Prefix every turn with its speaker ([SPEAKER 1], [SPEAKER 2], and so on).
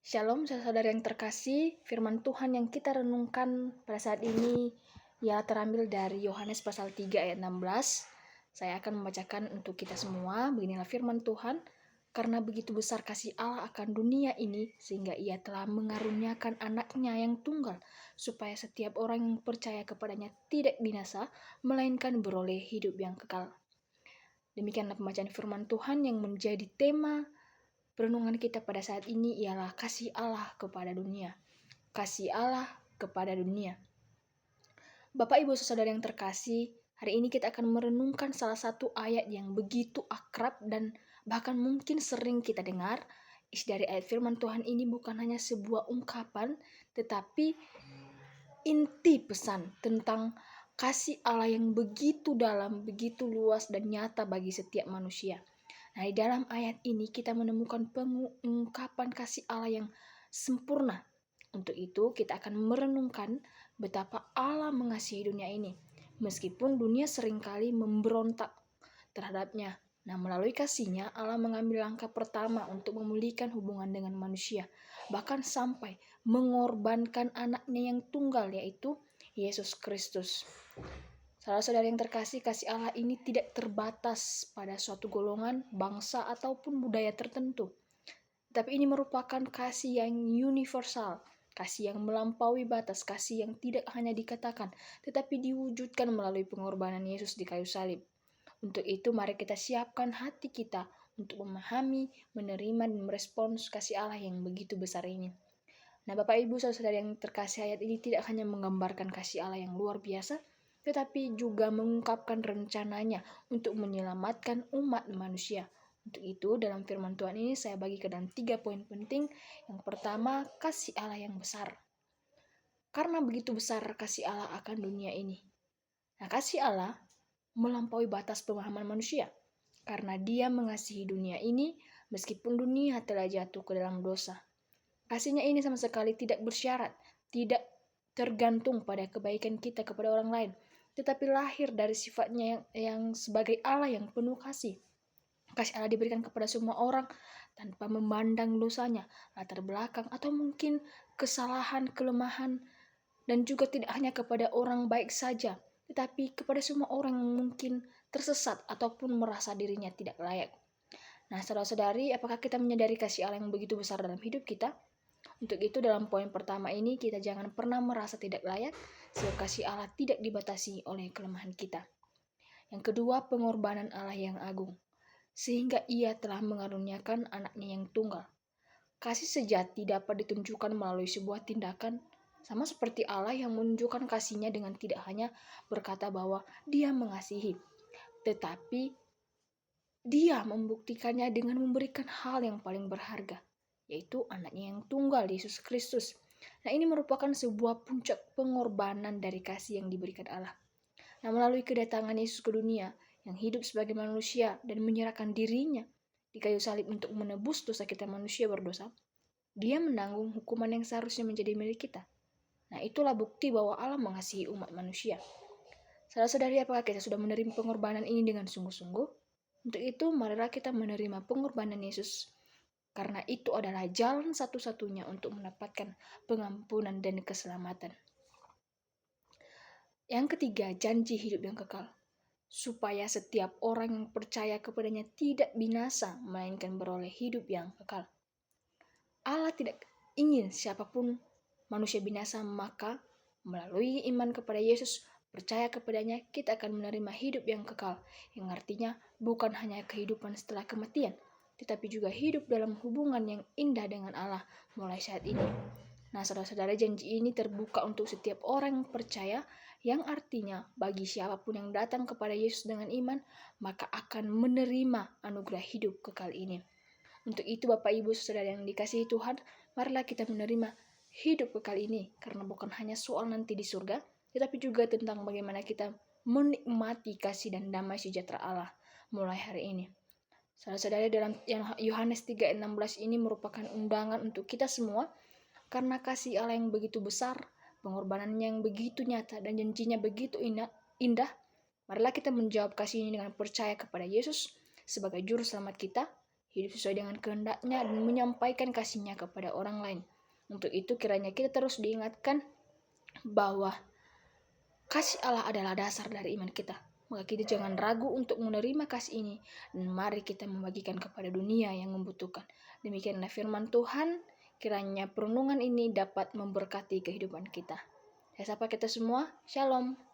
[SPEAKER 1] Shalom saudara yang terkasih, firman Tuhan yang kita renungkan pada saat ini ialah terambil dari Yohanes pasal 3 ayat 16. Saya akan membacakan untuk kita semua. Beginilah firman Tuhan, karena begitu besar kasih Allah akan dunia ini, sehingga ia telah mengaruniakan anaknya yang tunggal, supaya setiap orang yang percaya kepadanya tidak binasa, melainkan beroleh hidup yang kekal. Demikianlah pembacaan firman Tuhan yang menjadi tema perenungan kita pada saat ini ialah kasih Allah kepada dunia. Kasih Allah kepada dunia. Bapak Ibu saudara yang terkasih, hari ini kita akan merenungkan salah satu ayat yang begitu akrab dan bahkan mungkin sering kita dengar. Isi dari ayat firman Tuhan ini bukan hanya sebuah ungkapan, tetapi inti pesan tentang kasih Allah yang begitu dalam, begitu luas dan nyata bagi setiap manusia. Nah, di dalam ayat ini kita menemukan pengungkapan kasih Allah yang sempurna. Untuk itu, kita akan merenungkan betapa Allah mengasihi dunia ini, meskipun dunia seringkali memberontak terhadapnya. Nah, melalui kasihnya, Allah mengambil langkah pertama untuk memulihkan hubungan dengan manusia, bahkan sampai mengorbankan anaknya yang tunggal, yaitu Yesus Kristus. Saudara-saudara yang terkasih, kasih Allah ini tidak terbatas pada suatu golongan, bangsa, ataupun budaya tertentu. Tapi ini merupakan kasih yang universal, kasih yang melampaui batas, kasih yang tidak hanya dikatakan, tetapi diwujudkan melalui pengorbanan Yesus di kayu salib. Untuk itu, mari kita siapkan hati kita untuk memahami, menerima, dan merespons kasih Allah yang begitu besar ini. Nah, Bapak Ibu saudara yang terkasih, ayat ini tidak hanya menggambarkan kasih Allah yang luar biasa, tetapi juga mengungkapkan rencananya untuk menyelamatkan umat manusia. Untuk itu, dalam firman Tuhan ini saya bagi ke dalam 3 poin penting. Yang pertama, kasih Allah yang besar. Karena begitu besar kasih Allah akan dunia ini. Nah, kasih Allah melampaui batas pemahaman manusia. Karena Dia mengasihi dunia ini, meskipun dunia telah jatuh ke dalam dosa. Kasihnya ini sama sekali tidak bersyarat, tidak tergantung pada kebaikan kita kepada orang lain, tetapi lahir dari sifatnya yang sebagai Allah yang penuh kasih. Kasih Allah diberikan kepada semua orang tanpa memandang dosanya, latar belakang, atau mungkin kesalahan, kelemahan, dan juga tidak hanya kepada orang baik saja, tetapi kepada semua orang yang mungkin tersesat ataupun merasa dirinya tidak layak. Nah, saudara-saudari, apakah kita menyadari kasih Allah yang begitu besar dalam hidup kita? Untuk itu, dalam poin pertama ini, kita jangan pernah merasa tidak layak, sebab kasih Allah tidak dibatasi oleh kelemahan kita. Yang kedua, pengorbanan Allah yang agung, sehingga Ia telah mengaruniakan anaknya yang tunggal. Kasih sejati dapat ditunjukkan melalui sebuah tindakan, sama seperti Allah yang menunjukkan kasihnya dengan tidak hanya berkata bahwa Dia mengasihi, tetapi Dia membuktikannya dengan memberikan hal yang paling berharga, yaitu anaknya yang tunggal, Yesus Kristus. Nah, ini merupakan sebuah puncak pengorbanan dari kasih yang diberikan Allah. Nah, melalui kedatangan Yesus ke dunia, yang hidup sebagai manusia dan menyerahkan dirinya di kayu salib untuk menebus dosa kita manusia berdosa, Dia menanggung hukuman yang seharusnya menjadi milik kita. Nah, itulah bukti bahwa Allah mengasihi umat manusia. Saudara-saudari, apakah kita sudah menerima pengorbanan ini dengan sungguh-sungguh? Untuk itu, marilah kita menerima pengorbanan Yesus, karena itu adalah jalan satu-satunya untuk mendapatkan pengampunan dan keselamatan. Yang ketiga, janji hidup yang kekal, supaya setiap orang yang percaya kepadanya tidak binasa, melainkan beroleh hidup yang kekal. Allah tidak ingin siapapun manusia binasa, maka melalui iman kepada Yesus, percaya kepadanya, kita akan menerima hidup yang kekal, yang artinya bukan hanya kehidupan setelah kematian, tetapi juga hidup dalam hubungan yang indah dengan Allah mulai saat ini. Nah, saudara-saudara, janji ini terbuka untuk setiap orang yang percaya, yang artinya bagi siapapun yang datang kepada Yesus dengan iman, maka akan menerima anugerah hidup kekal ini. Untuk itu, Bapak Ibu saudara yang dikasihi Tuhan, marilah kita menerima hidup kekal ini, karena bukan hanya soal nanti di surga, tetapi juga tentang bagaimana kita menikmati kasih dan damai sejahtera Allah mulai hari ini. Saudara-saudara, dalam Yohanes 3 ayat 16 ini merupakan undangan untuk kita semua, karena kasih Allah yang begitu besar, pengorbanannya yang begitu nyata, dan janjinya begitu indah, marilah kita menjawab kasih ini dengan percaya kepada Yesus sebagai juru selamat kita, hidup sesuai dengan kehendaknya, dan menyampaikan kasih-Nya kepada orang lain. Untuk itu kiranya kita terus diingatkan bahwa kasih Allah adalah dasar dari iman kita. Maka kita jangan ragu untuk menerima kasih ini, dan mari kita membagikan kepada dunia yang membutuhkan. Demikianlah firman Tuhan, kiranya perenungan ini dapat memberkati kehidupan kita. Saya sapa kita semua, Shalom.